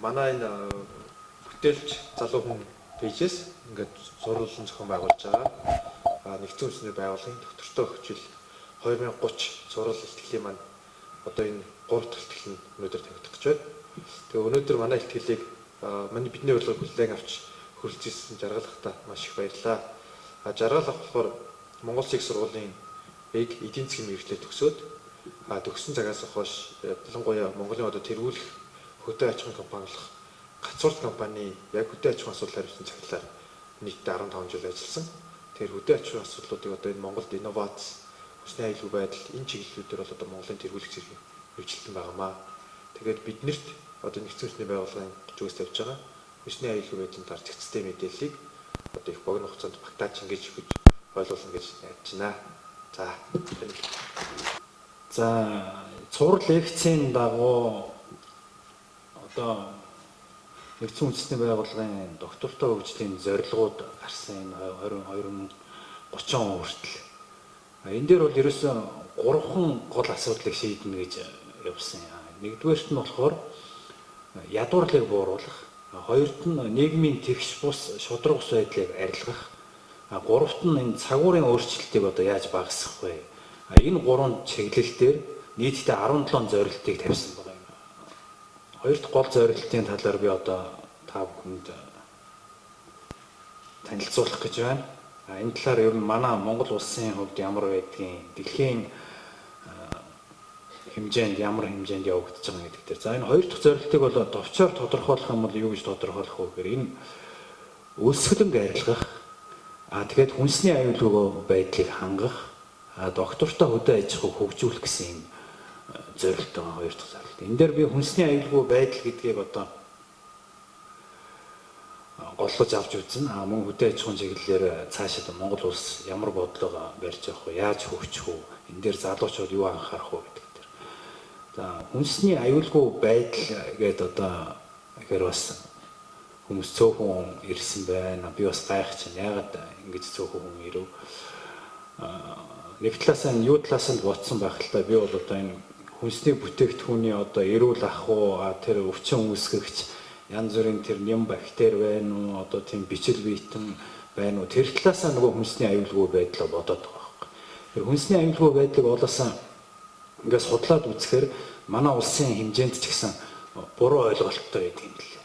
манай энэ бүтээлч залуу хүн пэйжээс ингээд зурвалжин зохион байгуулж байгаа. Нэгдсэн үндэсний байгууллагын доктортой хөгжил 2030 зурвал ихтгэлийн маань одоо энэ 3 дахь ихтгэл нь өнөөдөр тавигдах гэж байна. Тэгээ өнөөдөр манай ихтгэлийг манай бидний урилгыг хүлээн авч хүрэлцүүлсэн жаргалахтаа маш их баярлалаа. Жаргалах болохоор Монгол Улсын их сургуулийн эдийн засгийн мэргэжлээ төгсөөд төгссөн цагаас хойш ялангуяа Монголын одоо тэргүүлэх хөдөө аж ахуйн компанилах гацуурт компани яг хөдөө аж ахуйн асуудлаар ирсэн цагтлаар нийтдээ 15 жил ажилласан. Тэр хөдөө аж ахуйн асуудлуудыг одоо энэ Монголд инновац, хүчний аюулгүй байдал энэ чиглэлүүдээр бол одоо Монголын тэргүүлэх зэрэг хөгжилтөн байгаамаа. Тэгээд биднэрт одоо нэгдсэн үндэсний байгууллагын зүгээс тавьж байгаа хүчний аюулгүй байдлын тар зэгцтэй мэдээллийг одоо их богино хугацаанд багтааж ингэж өгч ойлгуулна гэж найдаж байна. За цуврал лекцийн дагуу одоо нэгдсэн үндэсний байгууллагын доктортой хөгжлийн зорилгууд гарсан энэ 2030 хүртэл. Энэ дээр бол ерөөсөө 3 гол асуудлыг шийднэ гэж явсан. Нэгдүгээрт нь болохоор ядуурлыг бууруулах, хоёрт нь нийгмийн тэгш бус шудраг ус байдлыг арилгах, гуравт нь энэ цагуурын өөрчлөлтийг одоо яаж багасгах вэ? Энэ 3 чиглэл дээр нийтдээ 17 зорилтыг тавьсан байна. Хоёр дахь гол зорилтын талаар би одоо та бүхэнд танилцуулах гэж байна. Энэ талаар ер нь манай Монгол улсын хувьд ямар байдгийг, дэлхийн хэмжээнд ямар хэмжээнд явагдаж байгаа гэдэг дээр. За энэ хоёр дахь зорилтыг бол товчоор тодорхойлох юм бол юу гэж тодорхойлох вэ гэхээр энэ өсгөлөнг арилгах, тэгээд хүнсний аюулгүй байдлыг хангах, доктортой хөдөө аж ахуйг хөгжүүлэх гэсэн юм зорилт байгаа хоёр дахь зорилт. Энэ дээр би хүнсний аюулгүй байдал гэдгийг одоо голлож авч үзнэ. Мөн хөдөө аж ахуйн чиглэлээр цаашаа Монгол улс ямар бодлого барьж явах вэ? Яаж хөгжих вэ? Энэ дээр залуучууд юу анхаарах вэ гэдэг дээр. За хүнсний аюулгүй байдал гэдэг одоо ихээр бас хүмүүс цөөхөн ирсэн байна. Би бас гайхаж байна. Яагаад ингэж цөөхөн хүн ирэв? Нэг талаас нь юу талаас нь бодсон байх л та би бол одоо энэ хүнсний бүтээгдэхүүний одоо эрүүл ах уу тэр өвчин үүсгэгч янз бүрийн тэр нэм бактери байна уу одоо тийм бичил биетэн байна уу тэр талаас нь нөгөө хүнсний аюулгүй байдлаа бодоод байгаа байхгүй. Тэр хүнсний аюулгүй байдлыг олоосаа ингээс судлаад үзэхээр манай улсын хэмжээнд ч гэсэн буруу ойлголттой байдаг юм лээ.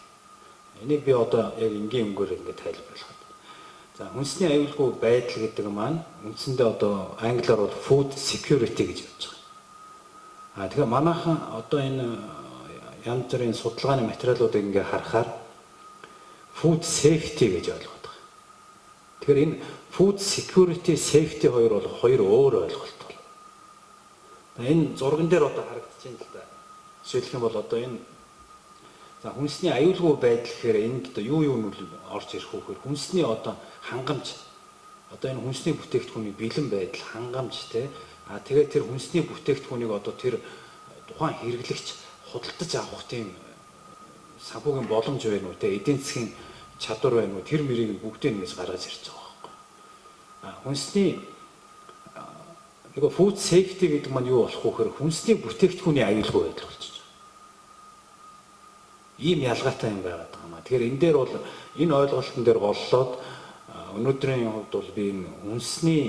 Энийг би одоо яг энгийн өнгөөр ингээд тайлбарлах. За хүнсний аюулгүй байдал гэдэг маань үндсэндээ одоо англиар бол food security гэж явж байгаа. Тэгэхээр манайхан одоо энэ янз бүрийн судалгааны материалуудыг ингээ харахаар food safety гэж ойлгоод байгаа. Тэгэхээр энэ food security safety хоёр бол хоёр өөр ойлголт байна. Энэ зурган дээр одоо харагдаж байна л да. Жишээлх юм бол одоо энэ за хүнсний аюулгүй байдал гэхээр энд одоо юу нь орж ирэх вэ гэхээр хүнсний одоо хангамж одоо энэ хүнсний бүтээгдэхүүний бэлэн байдал хангамж те тэгээд тэр хүнсний бүтээгдэхүүнийг одоо тэр тухайн хэрэглэгч худалдаж авах тийм санхүүгийн боломж байна уу те эдийн засгийн чадвар байна уу тэр мөрийг бүгдийг ингэж гаргаж ирж байгаа байхгүй. Хүнсний нөгөө food safety гэдэг маань юу болох вэ гэхээр хүнсний бүтээгдэхүүний аюулгүй байдал болчихж байгаа. Ийм ялгаатай юм байгаад байгаа юм. Тэгэхээр энэ дээр бол энэ ойлголтын дээр голлоод өнөөдрийн хувьд бол би энэ хүнсний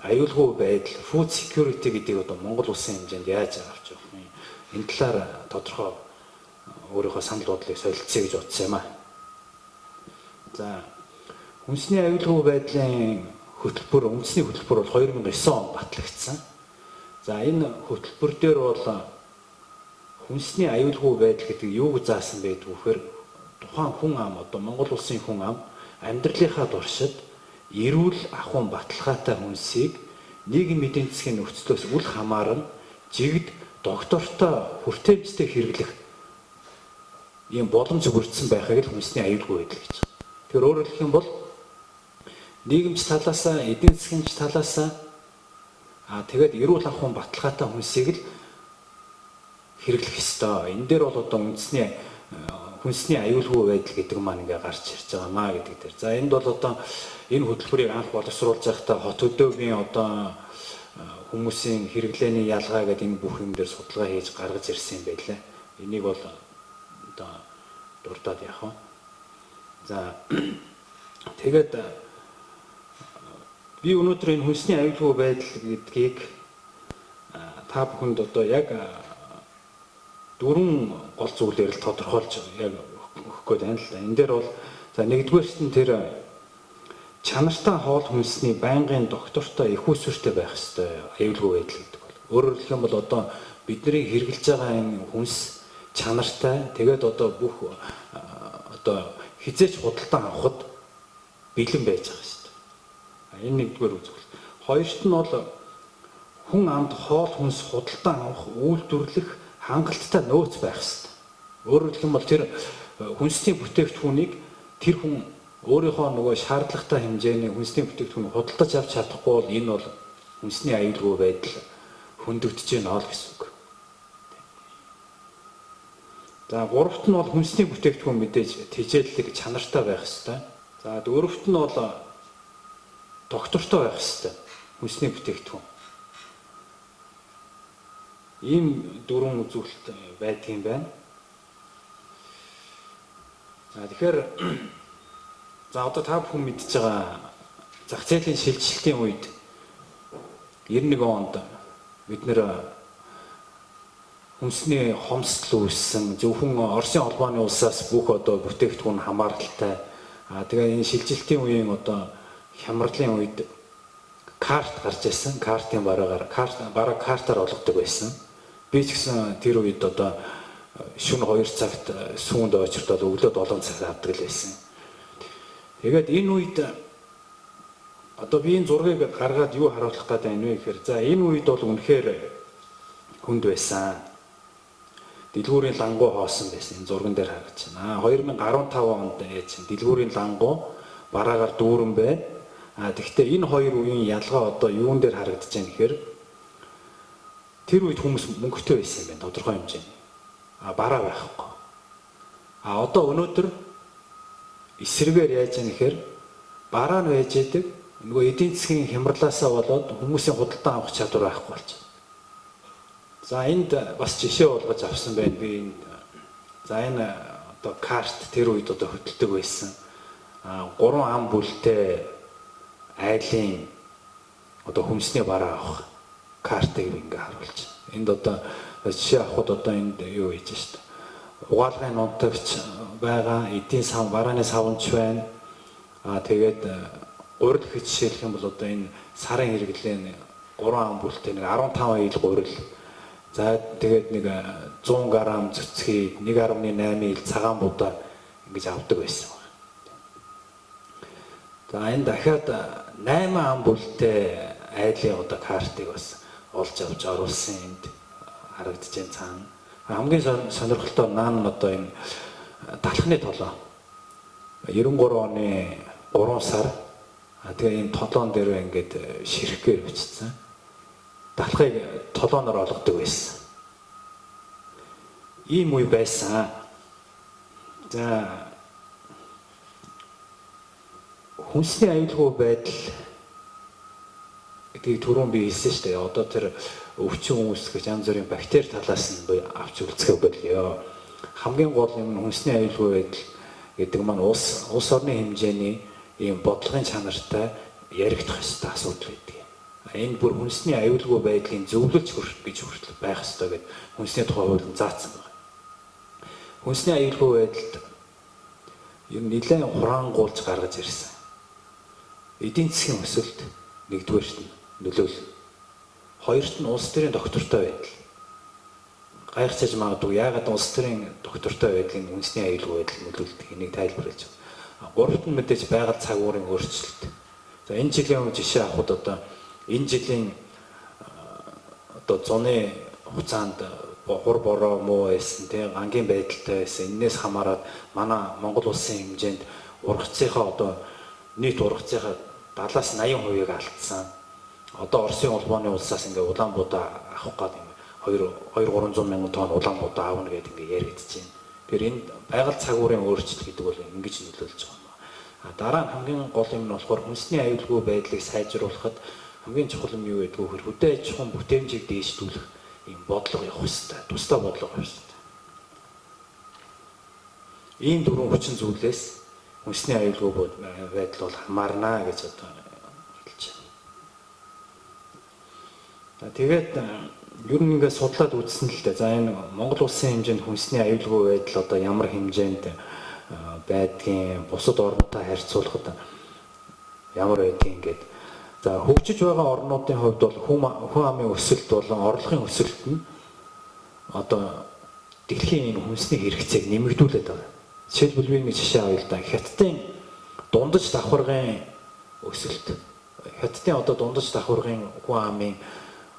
аюулгүй байдал food security гэдгийг одоо Монгол улсын хэмжээнд яаж авч явах вэ? Энэ талаар тодорхой өөрийнхөө санал бодлыг солилцъя гэж бодсон юм аа. За хүнсний аюулгүй байдлын хөтөлбөр үндэсний хөтөлбөр бол 2009 онд батлагдсан. За энэ хөтөлбөр дээр бол хүнсний аюулгүй байдал гэдэг юуг заасан байдг вэ гэхээр тухайн хүн ам одоо Монгол улсын хүн ам амьдралынхаа туршид эрүүл ахуйн баталгаатай хүнсийг нийгэм эдийн засгийн нөхцлөөс үл хамааран жигд доктортой хүртээмжтэй хэрэглэх ийм боломж бүрдсэн байхыг л хүнсний аюулгүй байдал гэж. Тэгэхээр өөрөөр хэлэх юм бол нийгэмч талаасаа эдийн засгийн талаасаа тэгээд эрүүл ахуйн баталгаатай хүнсийг л хэрэглэх ёстой. Энэ дээр бол одоо хүнсний аюулгүй байдал гэдэг маань ингээ гарч ирж байгаа маа гэдэг дээр. За энд бол одоо энэ хөтөлбөрийг анх боловсруулж байхдаа хот хөдөөгийн одоо хүмүүсийн хэрэглээний ялгаа гэдэг энэ бүх юм дээр судалгаа хийж гаргаж ирсэн юм байлаа. Энийг бол одоо дурдаад явах уу. За тэгээд би өнөөдөр энэ хүнсний аюулгүй байдал гэдгийг та бүхэнд одоо яг дөрвөн гол зүйлээр л тодорхойлж яг өгөх гээд байна л да. Энэ дээр бол за нэгдүгээрт нь тэр чанартай хоол хүнсний байнгын доктортой их усвэртэй байх ёстой аюулгүй байдал гэдэг бол. Өөрөөр хэлэх юм бол одоо бидний хэрэгжилж байгаа энэ хүнс чанартай тэгээд одоо бүх одоо хизээч худалдан авахд бэлэн байж байгаа шүү дээ. Энэ нэгдүгээр үзвэл. Хоёрт нь бол хүн амд хоол хүнс худалдан авах үйлдвэрлэх хангалттай нөөц байх ёстой. Өөрөөр хэлэх юм бол тэр хүнсний бүтээгдэхүүнийг тэр хүн өөрийнхөө нөгөө шаардлагатай хэмжээний хүнсний бүтээгдэхүүнийг худалдаж авч чадахгүй бол энэ бол хүнсний аюулгүй байдал хөндөгдөж байна ол гэсэн үг. За гуравт нь бол хүнсний бүтээгдэхүүн мэдээж тэжээллэг чанартай байх ёстой. За дөрөвт нь бол доктортой байх ёстой хүнсний бүтээгдэхүүн. Ийм дөрвөн үзүүлэлт байдгийн байна. За тэгэхээр за одоо та бүхэн мэдж байгаа зах зээлийн шилжилтийн үед 91 онд бид нэр хүнсний хомсдол үүссэн зөвхөн Оросын холбооны улсаас бүх одоо бүтээгдэхүүн хамааралтай. Тэгээ энэ шилжилтийн үеийн одоо хямралын үед карт гарч ирсэн. Картын бараагаар бараг картаар олгодог байсан. Би ч гэсэн тэр үед одоо шөнө 2 цагт сүүнд очирдоод өглөө 7 цагт авдаг л байсан. Тэгээд энэ үед одоо би энэ зургийг гаргаад юу харуулах гэдэг юм бэ гэхээр за энэ үед бол үнэхээр хүнд байсан. Дэлгүүрийн лангуу хоосон байсан. Энэ зурган дээр харагдаж байна. 2015 онд чинь дэлгүүрийн лангуу бараагаар дүүрэн байна. Тэгэхдээ энэ хоёр үеийн ялгаа одоо юун дээр харагдаж байна гэхээр тэр үед хүмүүс мөнгөтэй байсан юм байна. Тодорхой хэмжээний. Бараа байхгүй. Одоо өнөөдөр эсрэгээр яаж яах гэхээр бараа нь байж идэг. Нөгөө эдийн засгийн хямралаасаа болоод хүмүүсийн худалдан авах чадвар байхгүй болж байна. За энд бас жишээ болгож авсан байна. Би энд за энэ одоо карт тэр үед одоо хөдөлдөг байсан. 3 ам бүлтэй айлын одоо хүнсний бараа авах картыг ингээ харуулж байна. Энд одоо жишээ авахд одоо энд юу хийж штэ. Угаалгын нутагч байгаа, эдийн сан барааны савнч байна. Тэгээд гурил гэж жишээлх юм бол одоо энэ сарын хэрэглээ 3 ам бүлтэй нэг 15 ил гурил. За тэгээд нэг 100 г цэцгий 1.8 ил цагаан будаа ингэж авдаг байсан. За энэ дахиад 8 ам бүлтэй айлын одоо картыг бас олж авч оруулсан энд харагдаж байна цаана. Хамгийн сонирхолтой наан нь одоо энэ талхны толоо. 93 оны 3 сар тэгээ энэ толоон дээр ингээд ширхгээр бичсэн. Талхыг толооноор олгодог байсан. Ийм үе байсан. За хүнсний аюулгүй байдал гэдгийг түрүүн би хэлсэн шүү дээ. Одоо тэр өвчин үүсгэж янз бүрийн бактери талаас нь авч үлцэх болёо. Хамгийн гол юм хүнсний аюулгүй байдал гэдэг маань улс орны хэмжээний ийм бодлогын чанартай яригдах ёстой асуудал байдаг. Энэ бүр хүнсний аюулгүй байдлын зөвлөлж гэж хүртэл байх ёстой гэдэг хүнсний тухай хууль заасан байна. Хүнсний аюулгүй байдалд ер нь нэлээд хураангуулж гаргаж ирсэн. Эдийн засгийн өсөлт нэгдүгээрт нь нөлөөлнө. Хоёрт нь улс төрийн доктортой байдал. Гайхаж магадгүй яагаад улс төрийн доктортой байдлын хүнсний аюулгүй байдал нөлөөлдөг энийг тайлбарлаж байна. Гуравт нь мэдээж байгаль цагуурын өөрчлөлт. За энэ жилийн жишээ авахд одоо энэ жилийн одоо зуны хугацаанд хур бороо муу байсан, тийм гангийн байдалтай байсан. Энээс хамаарат манай Монгол улсын хэмжээнд ургацынхаа одоо нийт ургацынхаа 70-80%-ийг алдсан. Одоо Оросын холбооны улсаас ингээ улаан будаа авах гэдэг 200-300 мянган тонн улаан будаа авна гэдэг ингээ яригдж байна. Тэгэхээр энэ байгаль цагуурын өөрчлөлт гэдэг бол ингэж нөлөөлж байгаа юм. Дараа нь хамгийн гол юм нь болохоор хүнсний аюулгүй байдлыг сайжруулахад хамгийн чухал юм юу гэдэг вэ? Хөдөө аж ахуйн бүтээмжийг дээшлүүлэх ийм бодлого явах хэрэгтэй. Тусдаа бодлого явах хэрэгтэй. ийм дөрвөн хүчин зүйлээс хүнсний аюулгүй байдал бол хамаарна гэж одоо хэлж байна. Тэгээд ер нь ингээд судлаад үзсэн л дээ. За энэ Монгол улсын хэмжээнд хүнсний аюулгүй байдал одоо ямар хэмжээнд байдгийг бусад орнуудтай харьцуулахад ямар байдгийг ингээд за хөгжиж байгаа орнуудын хувьд бол хүн амын өсөлт болон орлогын өсөлт нь одоо дэлхийн энэ хүнсний хэрэгцээг нэмэгдүүлээд байгаа. Жишээлбэл би нэг жишээ авъя л да. Хятадын дундаж давхаргын өсөлт. Хятадын одоо дундаж давхаргын хүн амын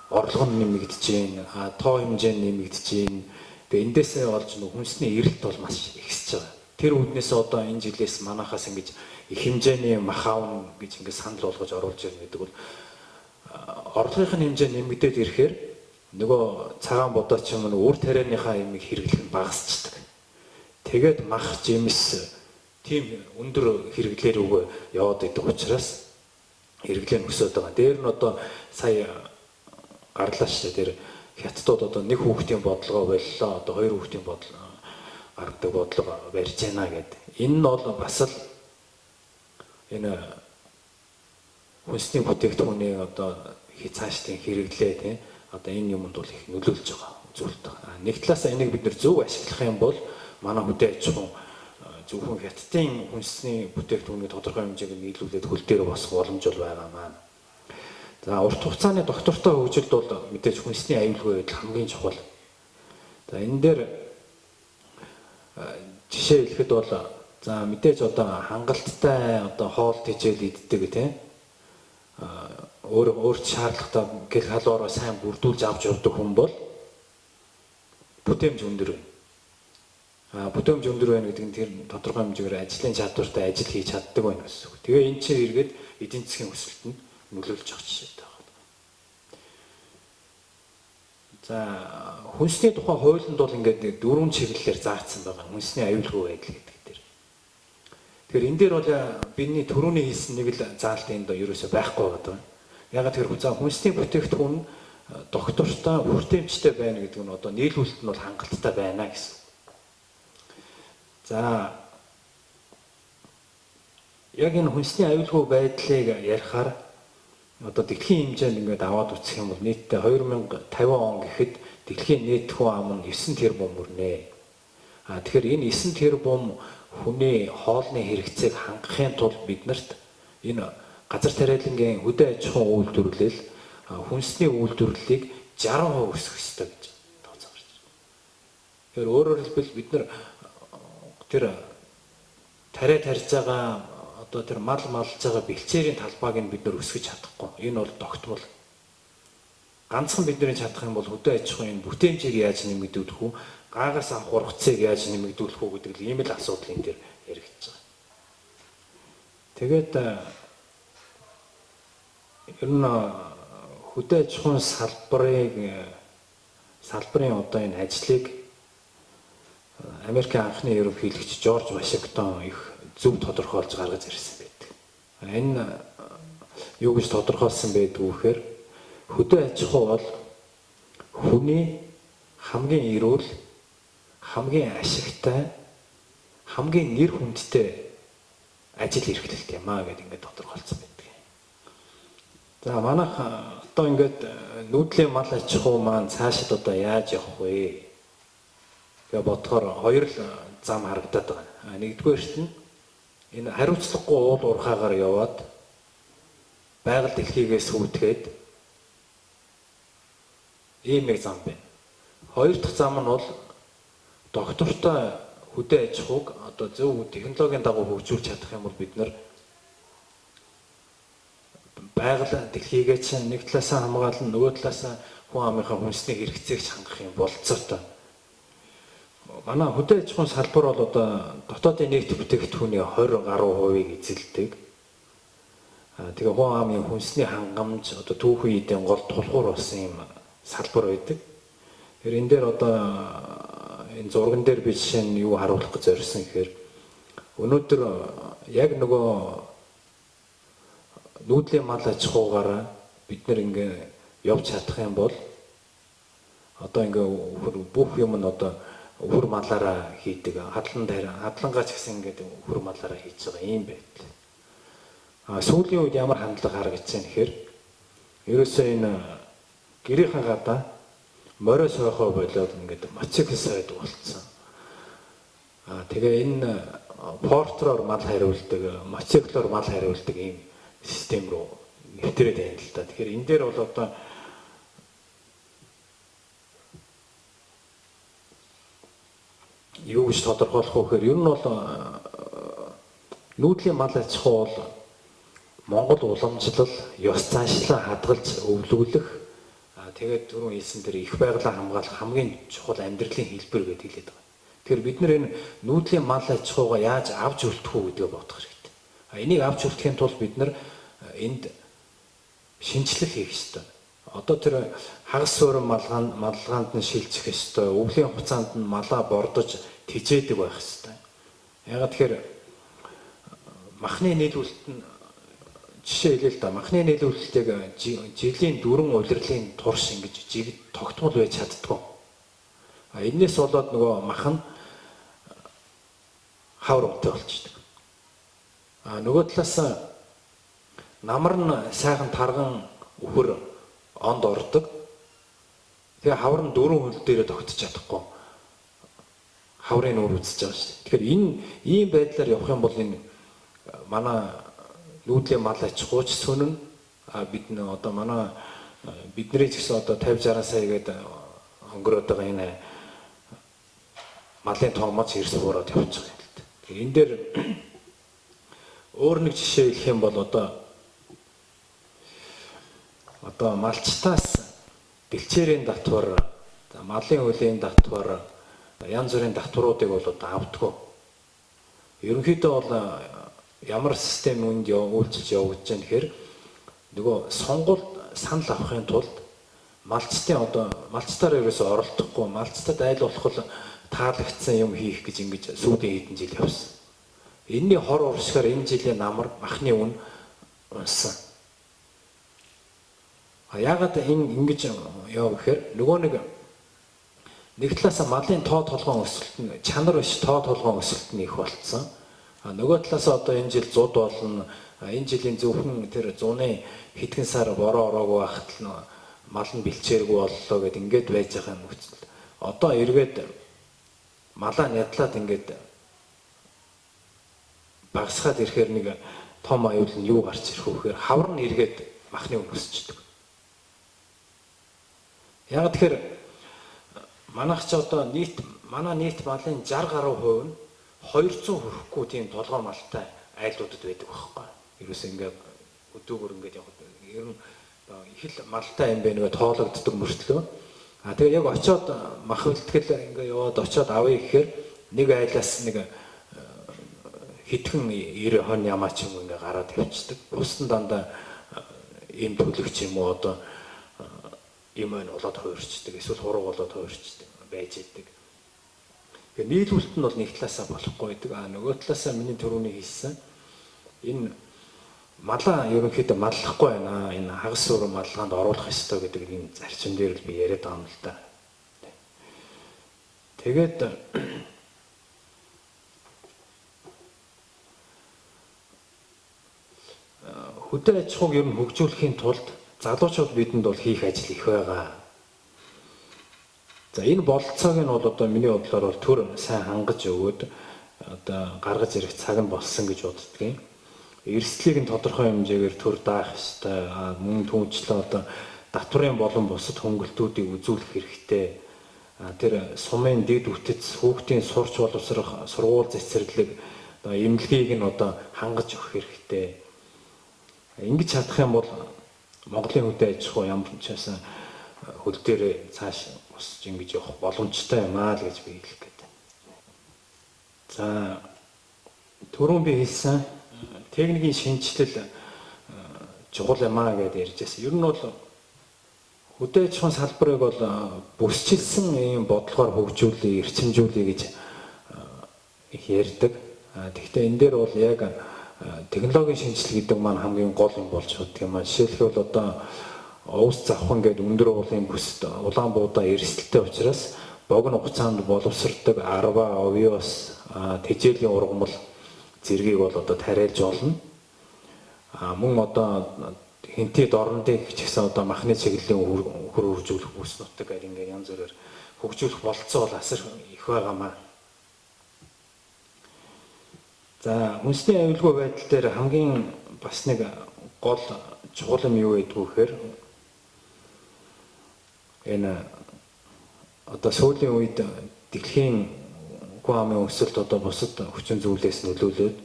орлого нь нэмэгдэж байна, тоо хэмжээ нь нэмэгдэж байна. Тэгээ эндээсээ олж нэг хүнсний эрэлт бол маш ихсэж байгаа. Тэр үүднээс одоо энэ жилээс манахаас ингэж их хэмжээний махаун гэж ингэ санал болгож оруулж ирнэ гэдэг бол орлогын хэмжээ нэмэгдээд ирэхээр нөгөө цагаан будаач юм үр тарианыхаа ямиг хэрэглэх нь багасчдаг. Тэгээд мах жимс тийм өндөр хэрэглээр үгүй яваад идэх учраас хэрэглээ нь өсөд байгаа. Дээр нь одоо сая гарлаа шүү дээ. Тэр хятадууд одоо нэг хүүхдийн бодлогоо боллоо. Одоо хоёр хүүхдийн бодлого гаргадаг бодлого барьж байна гэдэг. Энэ нь бол бас л энэ хүнсний бүтээгдэхүүний одоо цаашдын хэрэглээ тийм одоо энэ юмд бол их нөлөөлж байгаа зүйлт байгаа. Нэг талаасаа энийг бид нэр зөв ашиглах юм бол манай хөдөө аж ахуйн зөвхөн хятадын хүнсний бүтээгдэхүүний тодорхой хэмжээг нийлүүлээд хөл дээр босох боломж бол байгаа маань. За урт хугацааны доктортой хөгжилд бол мэдээж хүнсний аюулгүй байдал хамгийн чухал. За энэ дээр жишээ хэлэхэд бол за мэдээж одоо хангалттай одоо хоол тэжээл иддэг тийм өөрт шаардлагатай гэх халуураа сайн бүрдүүлж авч явдаг хүн бол бүтээмж өндөр байна. Бүтээмж өндөр байна гэдэг нь тэр тодорхой хэмжээгээр ажлын чадвартай ажил хийж чаддаг байна гэсэн үг. Тэгээ энэ чинь эргээд эдийн засгийн өсөлтөнд нөлөөлж байгаа жишээтэй байна. За хүнсний тухай хуулинд бол ингээд дөрвөн чиглэлээр заагдсан байгаа. Хүнсний аюулгүй байдал гэдэг дээр. Тэгэхээр энэ дээр бол бидний түрүүний хэлсэн нэг л заалт энд ерөөсөй байхгүй байгаа даа. Ягаад гэвэл за хүнсний бүтээгдэхүүн доктортой хүртээмжтэй байна гэдэг нь одоо нийлүүлэлт нь бол хангалттай байна гэсэн. За яг энэ хүнсний аюулгүй байдлыг ярихаар одоо дэлхийн хэмжээнд ингээд аваад үзэх юм бол нийтдээ 2050 он гэхэд дэлхийн нийт хүн ам нь 9 тэрбум өрнэ. Тэгэхээр энэ 9 тэрбум хүний хоолны хэрэгцээг хангахын тулд биднэрт энэ газар тариалангийн хөдөө аж ахуйн үйлдвэрлэл хүнсний үйлдвэрлэлийг 60% өсгөх ёстой гэж тооцоо гарч байна. Тэгэхээр өөрөөр хэлбэл бид нар тэр тариа тарьж байгаа одоо тэр мал малж байгаа бэлчээрийн талбайг нь бид нар өсгөж чадахгүй. Энэ бол тогтмол. Ганцхан бидний чадах юм бол хөдөө аж ахуйн бүтээмжийг яаж нэмэгдүүлэх вэ? Гаагаас авах ургацыг яаж нэмэгдүүлэх вэ гэдэг л ийм л асуудал энэ дээр яригдж байгаа. Тэгээд ер нь хөдөө аж ахуйн салбарын одоо энэ ажлыг Америкийн анхны ерөнхийлөгч Жорж Вашингтон их зөв тодорхойлж гаргаж ирсэн байдаг. Энэ юу гэж тодорхойлсон байдг вэ гэхээр хөдөө аж ахуй бол хүний хамгийн эрүүл, хамгийн ашигтай, хамгийн нэр хүндтэй ажил эрхлэлт юм аа гэдэг ингээд тодорхойлсон байдаг. За манайх одоо ингээд нүүдлийн мал аж ахуй маань цаашид одоо яаж явах вэ? Тэгээ бодохоор хоёр л зам харагдаад байгаа. Нэгдүгээрт нь энэ хариуцлагагүй уул уурхаагаар яваад байгаль дэлхийгээс хөвтгээд ийм нэг зам байна. Хоёр дахь зам нь бол доктортой хөдөө аж ахуйг одоо зөв технологийн дагуу хөгжүүлж чадах юм бол бид нар байгаль дэлхийгээ чинь нэг талаасаа хамгаална, нөгөө талаасаа хүн амынхаа хүнсний хэрэгцээг хангах юм болцоотой. Манай хөдөө аж ахуйн салбар бол одоо дотоодын нийт бүтээгдэхүүний 20 гаруй хувийг эзэлдэг. Тэгээ хүн амын хүнсний хангамж одоо түүхэн эдийн гол тулгуур болсон юм салбар байдаг. Тэгэхээр энэ дээр одоо энэ зурган дээр би жишээ нь юу харуулах гэж зорьсон гэхээр өнөөдөр яг нөгөө нүүдлийн мал аж ахуйгаараа бид нэр ингээ явж чадах юм бол одоо ингээ бүх юм нь одоо өвөр малаараа хийдэг, хадлангаач гэсэн ингээд өвөр малаараа хийж байгаа юм байдал. Сүүлийн үед ямар хандлага харагдсан гэхээр ерөөсөө энэ гэрийнхэн гадаа морио сойхоо болоод ингээд мотоцикл сойд болцсон. Тэгээ энэ портроор мал хариулдаг, мотоциклоор мал хариулдаг ийм систем рүү нэвтрээд байна л да. Тэгэхээр энэ дээр бол одоо юу гэж тодорхойлох вэ гэхээр ер нь бол нүүдлийн мал аж ахуй бол Монгол уламжлал, ёс заншлаа хадгалж өвлүүлэх тэгээд түрүүн хэлсэн тэр их байгалаа хамгаалах хамгийн чухал амьдралын хэлбэр гэдэг хэлээд байгаа. Тэгэхээр бид нэр энэ нүүдлийн мал аж ахуйгаа яаж авч үлдэх үү гэдгээ бодох хэрэгтэй. Энийг авч үлдэхийн тулд бид нар энд шинжилэл хийх ёстой. Одоо тэр хагас суурин малгаанд нь шилжих ёстой, өвлийн хугацаанд нь малаа бордож тижээдэг байх ёстой. Ягаад тэгэхээр махны нийлүүлэлт нь жишээ хэлээ л да. Махны нийлүүлэлтийг жилийн дөрвөн улирлын турш ингэж тогтмол байж чаддгүй. Энээс болоод нөгөө мах нь хавар унтаа болчихдог. Нөгөө талаас намар нь сайхан тарган өхөр онд ордог. Тэгээ хавар нь дөрвөн хөл дээрээ тогтож чадахгүй. Хаврын нүүр үзэж байгаа шүү дээ. Тэгэхээр энэ ийм байдлаар явах юм бол энэ манай нүүдлийн мал аж ахуйч сүнэн бид нэ одоо манай бидний ч гэсэн одоо 50-60 сая гээд өнгөрөөд байгаа энэ малын томооч ирс буураад явж байгаа юм л да. Тэгэхээр энэ дээр өөр нэг жишээ хэлэх юм бол одоо малчтаас бэлчээрийн татвар, малын хөлийн татвар, янз бүрийн татваруудыг бол одоо авдаггүй. Ерөнхийдөө бол ямар систем үнд үйлчилж явагдаж байна гэхээр нөгөө сонгуульд санал авахын тулд малчтаар ерөөсөөр оролдохгүй, малчтад айл болох таалагдсан юм хийх гэж ингэж сүүлийн хэдэн жил явсан. Энэний хор уршгаар энэ жилийн намар махны үн унсан. Яагаад ингэж яав гэхээр нөгөө нэг талаас малын тоо толгоон өсөлт нь чанар биш тоо толгоон өсөлт нь их болцсон. Нөгөө талаас одоо энэ жил 100 болно. Энэ жилийн зөвхөн тэр 100-ны хэдхэн сар бороо ороогүй байхад л мал нь бэлчээргүй боллоо гэд ингээд байж байгаа нөхцөл. Одоо эргээд малаа нядлаад ингээд багсгаад ирэхээр нэг том аюул нь юу гарч ирэх вэ гэхээр хавар нь эргээд махны үн өсчдөг. Яг тэгэхээр манайх ч одоо манай нийт малын 60 гаруй хувь нь 200 хүрэхгүй тийм толгой малтай айлуудад байдаг байхгүй. Ерөөсөө ингээд өдөөгөр ингээд явах. Ер нь их л малтай юм бэ нөгөө тоологддог мөртлөө. Тэгээ яг очиод мах үлтгэл ингээд яваад очиод авъя гэхээр нэг айлаас нэг хэдхэн 90 хон ямаа ч юм ингээд гараад явцдаг. Бус нь дандаа ийм төлөгч юм уу одоо юм ань болоод хуурчдаг. Эсвэл хуруу болоод хуурчдаг байж идэг. Нийлүүлэлт нь бол нэг талаасаа болохгүй байдаг. Нөгөө талаасаа миний түрүүний хэлсэн энэ малаа ерөнхийдөө маллахгүй байна. Энэ хагас суурин малгаанд оруулах ёстой гэдэг энэ зарчим дээр л би яриад байгаа юм л да. Тэгээд хөдөө аж ахуйг ер нь хөгжүүлэхийн тулд залуучууд бидэнд бол хийх ажил их байгаа. За энэ бололцоог нь бол одоо миний бодлоор бол төр сайн хангаж өгөөд одоо гаргаж ирэх цаг нь болсон гэж боддгийн. Эрсдлийг нь тодорхой хэмжээгээр төр даах ёстой. Мөн түүнчлээ одоо татварын болон бусад хөнгөлтүүдийг үзүүлэх хэрэгтэй. Тэр сумын дэд үтэц хүүхдийн сурч боловсрох сургууль цэцэрлэг одоо эмнэлгийг нь одоо хангаж өгөх хэрэгтэй. Ингэж чадах юм бол Монголын хөдөө аж ахуй ямар ч байсан хөл дээр цааш босч ингэж явах боломжтой юм аа л гэж би хэлэх гээд. За түрүүн би хэлсэн техникийн шинжилэл чухал юм аа гэдээ ярьж байсан. Ер нь бол хөдөө аж ахуйн салбарыг бол бүсчилсэн ийм бодлогоор хөгжүүлээ, эрчимжүүлээ гэж ярьдаг. Тэгэхдээ энэ дээр бол яг технологийн шинжилгээ гэдэг маань хамгийн гол юм болж байгаа юм аа. Жишээлбэл одоо овс завхан гэдэг өндөр уулын бүсд улаан буудаа эрсдэлтэй учраас богино хугацаанд боловсрдог арва, овёс, тэжээлийн ургамал зэргийг бол одоо тариалж болно. Мөн одоо хинтээ дорнодыг ч гэсэн одоо махны чиглэлийн хөр хөгжүүлэх бүс нутаг гэр ингээд янз бүрээр хөгжүүлэх болцоо бол асар их байгаамаа. За үндэсний аюулгүй байдал дээр хамгийн бас нэг гол чухал юм юу гэдгийг вэхээр энэ одоо сүүлийн үед дэлхийн хүн амын өсөлт одоо бусад хүчин зүйлээс нөлөөлөд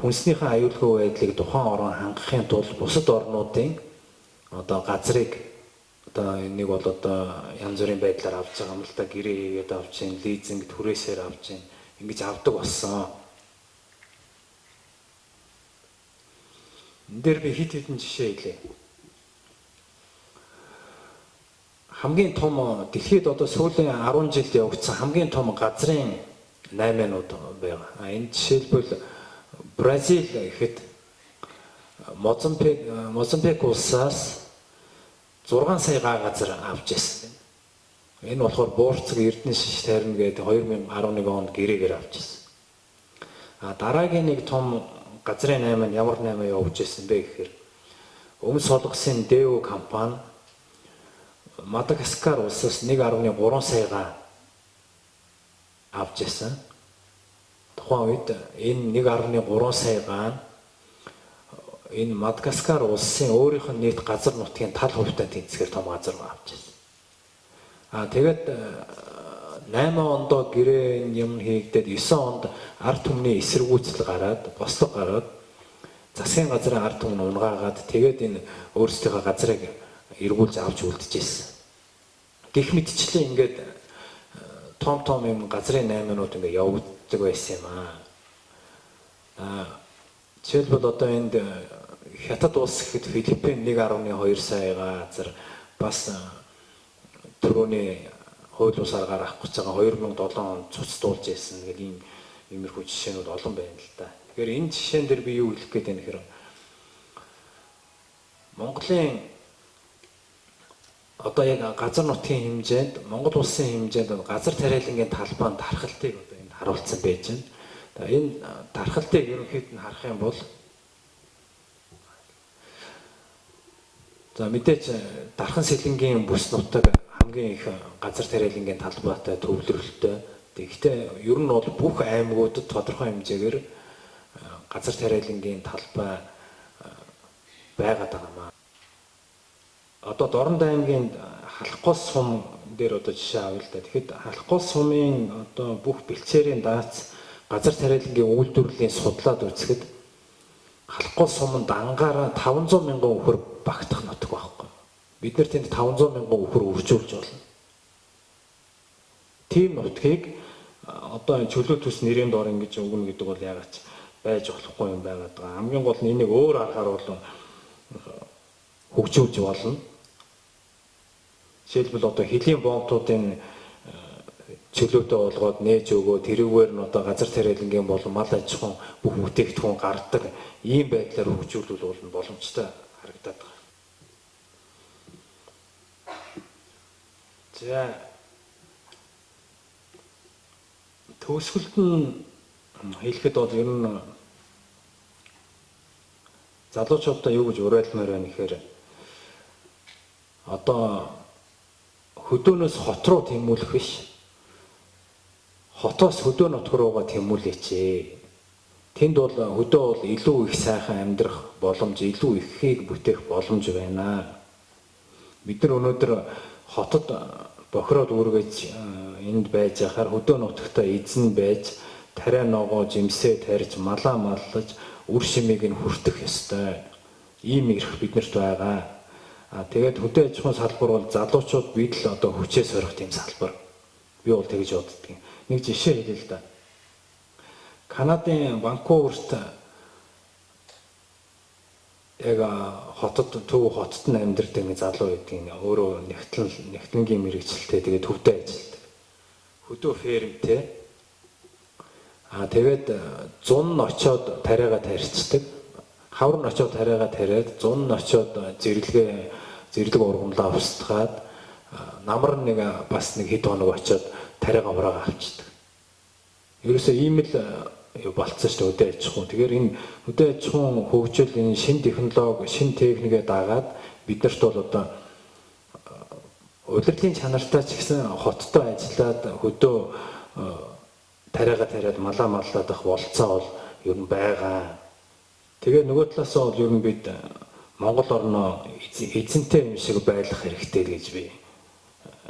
хүнснийхээ аюулгүй байдлыг тухайн орон хангахын тулд бусад орнуудын одоо газрыг одоо нэг бол одоо янз бүрийн байдлаар авч байгаа юм л да, гэрээ хийгээд авч ийн, лизинг түрээсээр авч ийн, ингэж авдаг болсон. Энд дээр би хит хитэн жишээ хэлье. Хамгийн том дэлхийд одоо сүүлийн 10 жилд явагдсан хамгийн том газрын 8-нууд байгаа. Энэ жишээлбэл Бразил гэхэд Мозамбик улсаас 6 сая га газар авч ирсэн. Энэ болохоор буурцаг Эрдэнэ шиш тарина гэдэг 2011 онд гэрээгээр авч ирсэн. Дараагийн нэг том газрын 8 нь ямар 8 явж ирсэн бэ гэхээр Өмнө Солонгосын Дэв компани Мадагаскар улсаас 1.3 сая га авч ирсэн. Тухайн үед энэ 1.3 сая га энэ Мадагаскар улсын өөрийнх нь нийт газар нутгийн тал хувьтай тэнцэхээр том газар авч ирсэн. Тэгээд 8 онд гэрээ юм хийгдээд 9 онд ард түмний эсэргүүцэл гараад, бослог гараад засгийн газрын ард түмэн унгаагаад тэгээд энэ өөрсдийнхөө газрыг эргүүлж авч үлдчихсэн. Гэх мэтчлэн ингээд том юм газрын 8-нууд ингээд явагддаг байсан юм аа. Жишээлбэл одоо энд Хятад улс гэхэд Филиппин 1.2 сая газар бас түрүүний хууль бусаар гаргах гэж байгаа 2007 онд цуцдуулж ирсэн нэг ийм иймэрхүү жишээнүүд олон байна л да. Тэгэхээр энэ жишээн дээр би юу хэлэх гээд байна гэхээр Монголын одоо яг газар нутгийн хэмжээнд Монгол улсын хэмжээнд газар тариалангийн талбайд дархалтыг одоо энд харуулсан байж байна. Энэ дархалтыг ерөнхийд нь харах юм бол за мэдээч дархан сэлэнгийн бүс нутаг хамгийн их газар тариалангийн талбайтай төвлөрөлттэй. Тэгэхдээ ер нь бол бүх аймагуудад тодорхой хэмжээгээр газар тариалангийн талбай байгаад байгаамаа. Одоо Дорнод аймгийн Халахгол сум дээр одоо жишээ авъя л да. Тэгэхэд Халахгол сумын одоо бүх бэлчээрийн даац газар тариалангийн үйлдвэрлэлийн судлаад үзэхэд Халахгол суманд ангаараа 500 мянган үхэр багтах нутаг байхгүй. Бид нэр тэнд 500 мянган үхэр үржүүлж болно. Тийм нутгийг одоо чөлөө төс нэрийн доор ингэж өгнө гэдэг бол яагаад байж болохгүй юм байгаад байгаа. Хамгийн гол нь энийг өөр аргаар бол хөгжүүлж болно. Жишээлбэл одоо хэлийн бомтуудын чөлөөтэй болгоод нээж өгөө тэрүүгээр нь одоо газар тариалангийн болон мал аж ахуйн бүх бүтээгдэхүүн гардаг ийм байдлаар хөгжүүлвэл боломжтой харагдаад байна. За төгсгөлд нь хэлэхэд бол ер нь залуучуудаа юу гэж уриалмаар байна гэхээр одоо хөдөөнөөс хот руу тэмүүлэх биш. Хотоос хөдөө нутг руугаа тэмүүлээч. Тэнд бол хөдөө бол илүү их сайхан амьдрах боломж, илүү ихийг бүтээх боломж байна. Бид нар өнөөдөр хотод бохироод үргэж энд байж ахаар хөдөө нутагтаа эзэн байж, тариа ногоо жимсээ тарьж, малаа маллаж, үр шимийг нь хүртэх ёстой. Ийм эрх биднэрт байгаа. Тэгээд хөдөө аж ахуйн салбар бол залуучууд бид л одоо хүчээ сорих тийм салбар. Би бол тэгж боддог. Нэг жишээ хэлээ л да. Канадын Ванкуверт яг хотод төв хотод нь амьдардаг нэг залуу байдгийн өөрөө нэгтлэнгийн мэрэгчлэлтэй тэгээд төвдөө ажилладаг. Хөдөө фермтэй. Тэгээд зун нь очиод тариагаа тарьцдаг. Хавар нь очиод тариагаа тариад, зун нь очиод зэрлэг ургамлаа устгаад намар нэг бас нэг хэд хоног очиод тариагаа ураагаа авчдаг. Ерөөсөө ийм л болцсон шүү дээ үдээ аж ахуй. Тэгэхээр энэ үдээ аж ахуйн хөгжил, энэ шин технологи, шин техникээ дагаад биднэрт бол одоо удирдлын чанартай ч гэсэн хоттой ажиллаад хөдөө тариагаа тариад малаа маллаад авах болцоо бол ер нь байгаа. Тэгээ нөгөө талаасаа бол ер нь бид Монгол орноо эзэнтэй юм шиг байлах хэрэгтэй л гэж би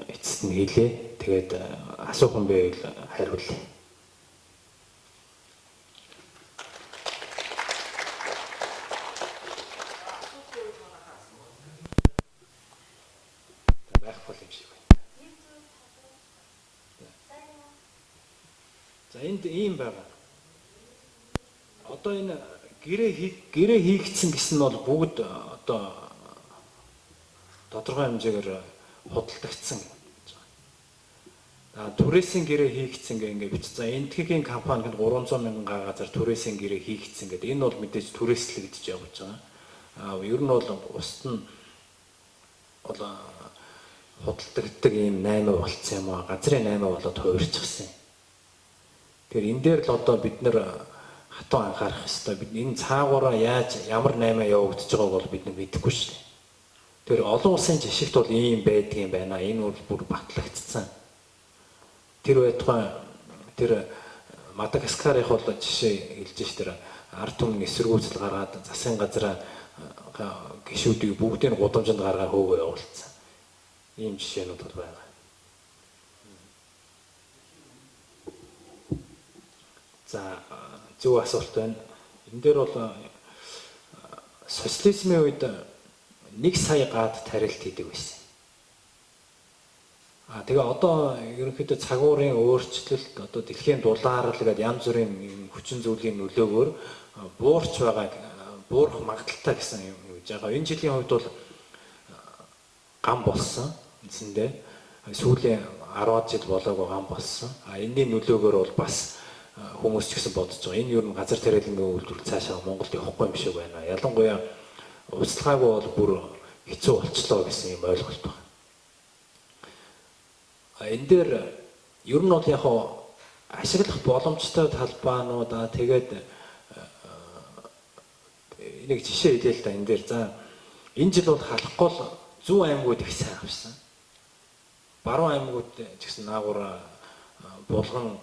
эцэст нь хэлээ. Тэгээд асуухан байвал хариулъя. Байхгүй юм шиг байна. За энд ийм байгаа. Одоо энэ гэрээ хийгдсэн гэсэн нь бол бүгд одоо тодорхой хэмжээгээр худалдагдсан. Түрээсийн гэрээ хийгдсэн ингээд бич. За энтхийн компанид 300 мянган газар түрээсийн гэрээ хийгдсэн гэдэг. Энэ бол мэдээж түрээслэгдэж явж байгаа. Ер нь бол устд нь бол худалдагддаг ийм 8 болцсон юм аа. Газрын 8 болоод хуурчихсан. Тэгэхээр энэ дээр л одоо бид нэр хатуу анхаарах хэрэгтэй. Бид энэ цаагаараа яаж ямар 8 явагдаж байгааг бол бид мэдэхгүй шүү дээ. Тэр олон улсын жишгт бол ийм байдаг юм байна. Энэ бол бүр батлагдсан. Тэр байтугай тэр Мадагаскарын бол жишээ хэлж ш тэр ард түмний эсэргүүцэл гаргаад засгийн газраа гишүүдийг бүгдийг гудамжинд гаргаа хөөгөө явуулсан. Ийм жишээнүүд бол байгаа. За зөв асуулт байна. Энэ дээр бол социализмын үед 1 сая гад тарилт хийдэг байсан. Тэгээ одоо ерөнхийдөө цагуурын өөрчлөлт, одоо дэлхийн дулаарлал гэдэг янз бүрийн хүчин зүйлийн нөлөөгөөр буурч байгаа, буурах магадaltaй гэсэн юм гэж байгаа. Энэ жилийн хувьд бол гам болсон. Эцэндээ сүүлийн 10 жил болоогүй гам болсон. Энэний нөлөөгөөр бол бас хүмүүс ч гэсэн бодож байгаа. Энэ юу н газар тариалангийн үйлдвэрлэл цаашаа Монголд явахгүй юм шиг байна. Ялангуяа уучлаагүй бол бүр хэцүү болчлоо гэсэн юм ойлголт байна. Энэ дээр ер нь бол яг ашиглах боломжтой талбаануудаа тэгээд нэг жишээ хэлээ л да энэ дээр. За энэ жил бол халахгүй л Зүүн аймагуд их сайн авсан. Баруун аймагуд ч гэсэн наагур Булган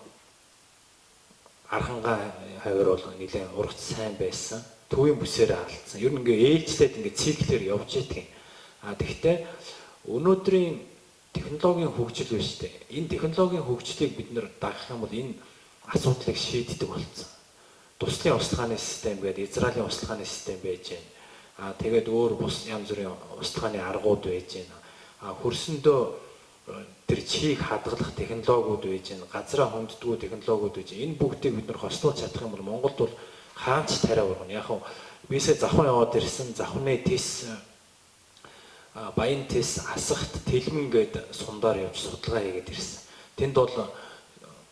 Архангай хавар бол нэлээд ургац сайн байсан. Төвийн бүсээр алдсан. Ер нь ингээ ээлжлээд ингээ циклээр явж идэг. Тэгэхдээ өнөөдрийн технологийн хөгжил биш үү? Энэ технологийн хөгжлийг бид нэр дагах юм бол энэ асуудлыг шийддэг болсон. Туслын услахааны систем гэдэг Израилийн услахааны систем байж байна. Тэгээд өөр бус янз бүрийн услахааны аргууд байж байна. Хөрсөндөө тэр чийг хадгалах технологиуд байж байна. Газраа хөндөдгөө технологиуд байж байна. Энэ бүгдийг бид нэр хослуулж чадах юм бол Монголд бол хаанч тариа ургана. Яг нь бисээ завхан яваад ирсэн завхны тес баян тес асахт тэлмэн гээд сундаар явж судалгаа хийгээд ирсэн. Тэнд бол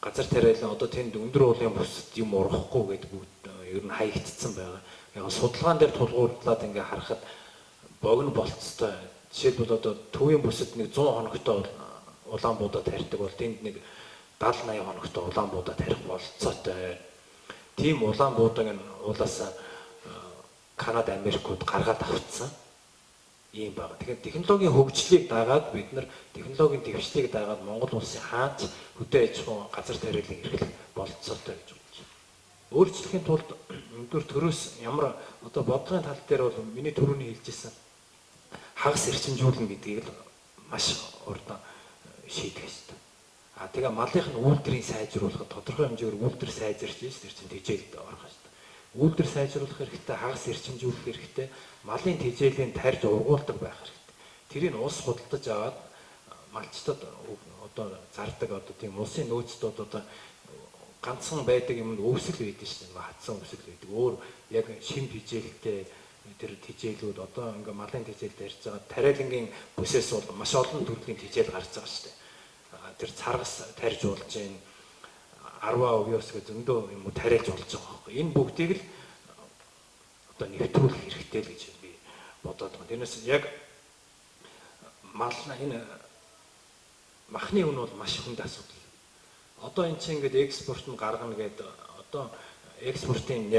газар тариалан одоо тэнд өндөр уулын бүсэд юм ургахгүй гэдэг бүгд ер нь хаягдсан байгаа. Яг судалгаан дээр тулгуурлаад ингээ харахад богино болцтой. Жишээлбэл одоо төвийн бүсэд нэг 100 хоногтой улаан буудаа тарьдаг бол тэнд нэг 70-80 хоногтой улаан буудаа тарих болцоотой. Тийм улаан буудааг нь уулаасаа Канада, Америкууд гаргаад авцсан юм байна. Тэгэхээр технологийн хөгжлийг дагаад бид нар технологийн дэвшлийг дагаад Монгол улсын хаач хөдөө аж ахуй газар тариалан эрхлэх болцоотой гэж бодож байна. Өөрчлөхийн тулд өндөр төрөөс ямар одоо бодлогын тал дээр бол миний түрүүний хэлжсэн хагас эрчимжүүлнэ гэдгийг л маш урд шийдэх ёстой. Тэгээ малынх нь үйлдвэрийг сайжруулахад тодорхой хэмжээгээр үйлдвэр сайжирч ийс тэр чинь тэжээлд орох ёстой. Үйлдвэр сайжруулах хэрэгтэй, хагас эрчимжүүлэх хэрэгтэй, малын тэжээлийн тарьж ургуулдаг байх хэрэгтэй. Тэрийг улс худалдаж аваад малчтад одоо зардаг одоо тийм улсын нөөцтүүд одоо ганцхан байдаг юм нь өвсөл байдаг шүү дээ. Хатсан өвсөл байдаг. Өөр яг шин тэжээлтэй тэр тэжээлүүд одоо ингээ малын тэжээл тарьж байгаа тариалангийн бүсээс бол маш олон төрлийн тэжээл гарч байгаа шүү дээ. Тэр царгас тарьж болж байна. 10 овёс гэж зөндөө юм уу тариалж болж байгаа байхгүй. Энэ бүгдийг л одоо нэвтрүүлэх хэрэгтэй л гэж би бодоод байна. Тэрнээс яг мал энэ махны үн бол маш хүнд асуудал. Одоо эн чинь ингээд экспорт нь гаргана гэдэг одоо экспортын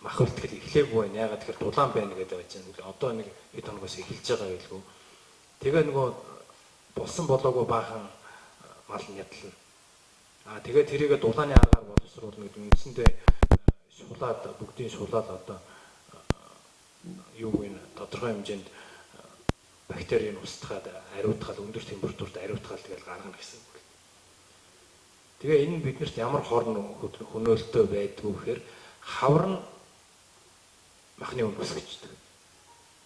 мах үлтгэл эхлээгүй байна. Ягаад тэгэхээр дулаан байна гэдэг байж байна. Одоо нэг хэд хоногоос эхэлж байгаа байлгүй. Тэгээ нөгөө болсон болоогүй баахан мал нь ядална. Тэгээ тэрийгэ дулааны аргаар боловсруулна гэдэг үндсэндээ шулаад бүгдийн шулаад одоо юу вэ тодорхой хэмжээнд бактерийн устгаад ариутгал өндөр температурт ариутгал тэгэл гаргана гэсэн үг. Тэгээ энэ биднэрт ямар хорн хөнөөлтөө байдгүй гэхээр хавар нь махны үн өсгөждөг.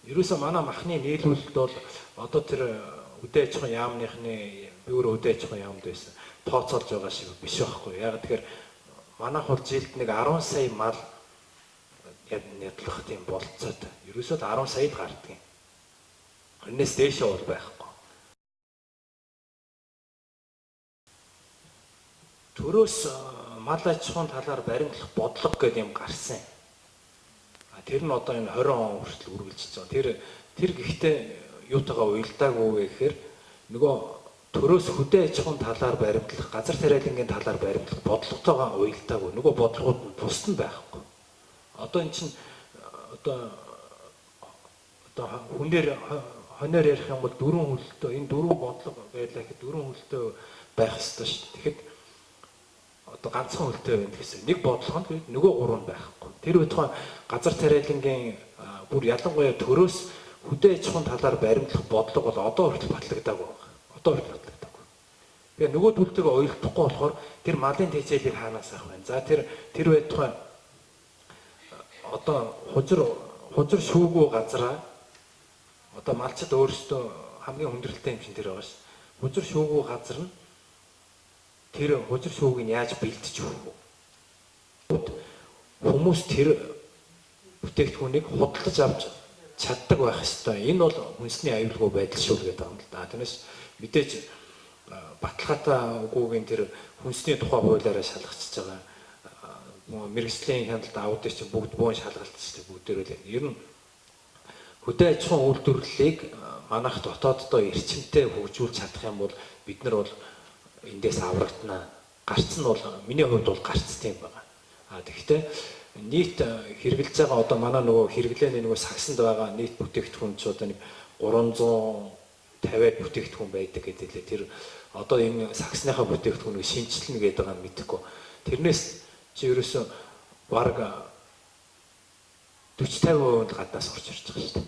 Ерөөсөө манай махны нийлүүлэлт бол одоо тэр үдээ аж ахуйн яамныхны би өөрөө үдээ аж ахуйн яамд байсан. Тооцоолж байгаа шиг биш байхгүй. Яг тэгэхээр манайх бол жилд нэг 10 сая мал нядлах тийм болцоод ерөөсөө 10 саяд гардаг юм. Энэс дээшээ бол байхгүй. Төрөөс мал аж ахуйн талаар баримтлах бодлого гэдэг юм гарсан. Тэр нь одоо энэ 20 он хүртэл үргэлжилж байгаа. Тэр гэхдээ юутайгаа уялдаагүй вэ гэхээр нөгөө төрөөс хөдөө аж ахуйн талаар баримтлах, газар тариалангийн талаар баримтлах бодлоготойгоо уялдаагүй. Нөгөө бодлогууд нь бусд нь байхгүй. Одоо эн чинь одоо хоноор ярих юм бол дөрвөн хөлтөө энэ дөрвөн бодлого байлаа гэхэд дөрвөн хөлтөө байх ёстой шүү дээ. Тэгэхэд одоо ганцхан хөлтөө байна гэсэн. Нэг бодлого нь нөгөө гурав нь байхгүй. Тэр үеийн газар тариалангийн бүр ялангуяа төрөөс хөдөө аж ахуйн талаар баримтлах бодлого бол одоо хүртэл батлагдаагүй байна. Одоо хүртэл батлагдаагүй. Тэгээ нөгөө төлтөйгөө уялдахгүй болохоор тэр малын тэжээлийг хаанаас авах вэ? За тэр үеийн одоо хужир шүүгүү газараа одоо малчид өөрсдөө хамгийн хүндрэлтэй юм чинь тэр байгаа ш. Хужир шүүгүү газар нь тэр хужир шүүгийг яаж бэлдэж өгөх вэ? Хүмүүс тэр бүтээгдэхүүнийг худалдаж авч чаддаг байх ёстой. Энэ бол хүнсний аюулгүй байдал шүү гэдэг юм л да. Тэрнээс мэдээж баталгаатай үгүйгийн тэр хүнсний тухай хуулиараа шалгачиж байгаа мэргэжлийн хяналт аудит чинь бүгд буун шалгалтчтэй бүгдээрээ л ер нь хөдөө аж ахуйн үйлдвэрлэлийг манайх дотооддоо эрчимтэй хөгжүүлж чадах юм бол бид нар бол эндээс аврагдана. Гарц нь бол миний хувьд бол гарцтай юм байна. Тэгэхдээ нийт хэрэгжилж байгаа одоо манай нөгөө хэрэглээний нөгөө сагсанд байгаа нийт бүтээгдэхүүн ч одоо нэг 350-аад бүтээгдэхүүн байдаг гэдэг лээ. Тэр одоо энэ сагсныхаа бүтээгдэхүүнийг шинжилнэ гэдэг байгаа мэдэхгүй. Тэрнээс чи ерөөсөө бараг 40-50% гаднаас орж ирж байгаа шүү дээ.